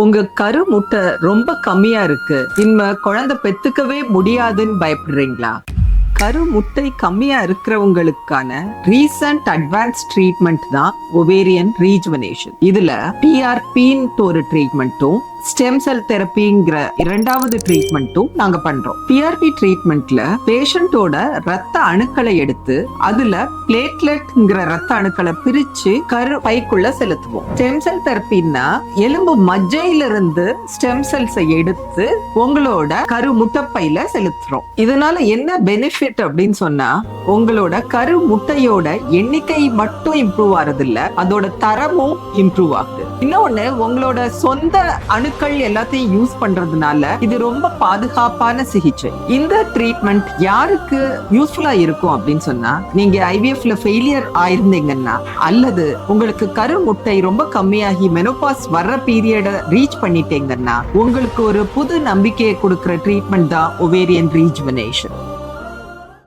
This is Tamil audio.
உங்க கரு முட்டை ரொம்ப கம்மியா இருக்கு, இனிமே குழந்தை பெத்துக்கவே முடியாதுன்னு பயப்படுறீங்களா? கரு முட்டை கம்மியா இருக்கிறவங்களுக்கான ரீசன்ட் அட்வான்ஸ் ட்ரீட்மெண்ட் தான் ஒவேரியன் ரீஜுவனேஷன். இதுல பிஆர்பின்னு ஒரு ட்ரீட்மெண்ட்டும் ஸ்டெம் செல் தெரப்பிங்கிற இரண்டாவது ட்ரீட்மெண்ட்டும் நாங்க பண்றோம். பிஆர்பி ட்ரீட்மெண்ட்ல பேஷண்டோட ரத்த அணுக்களை எடுத்து அதுல பிளேட்லெட்ங்கிற ரத்த அணுக்களை பிரிச்சு கரு பைக்குள்ள செலுத்துவோம். ஸ்டெம் செல் தெரப்பின்னா எலும்பு மஜ்ஜையில இருந்து ஸ்டெம் செல்ஸை எடுத்து உங்களோட கரு முட்டைப்பையில செலுத்துறோம். இதனால என்ன பெனிஃபிட் அப்படின்னு சொன்னா, உங்களோட கரு முட்டையோட எண்ணிக்கை மட்டும் இம்ப்ரூவ் ஆறது இல்ல, அதோட தரமும் இம்ப்ரூவ் ஆகுது. இன்னொன்னு, உங்களோட சொந்த அணுக்கள் எல்லாத்தையும் யூஸ் பண்றதுனால இது ரொம்ப பாதுகாப்பான சிகிச்சை. இந்த ட்ரீட்மெண்ட் யாருக்கு யூஸ்ஃபுல்லா இருக்கும் அப்படின்னு சொன்னா, நீங்க ஐவிஎஃப்ல ஃபெயிலியர் ஆயிருந்தீங்கன்னா, அல்லது உங்களுக்கு கரு முட்டை ரொம்ப கம்மியாகி மெனோபாஸ் வர்ற பீரியட ரீச் பண்ணிட்டீங்கன்னா, உங்களுக்கு ஒரு புது நம்பிக்கையை கொடுக்கிற ட்ரீட்மெண்ட் தான் ஒவேரியன் ரீஜுவனேஷன்.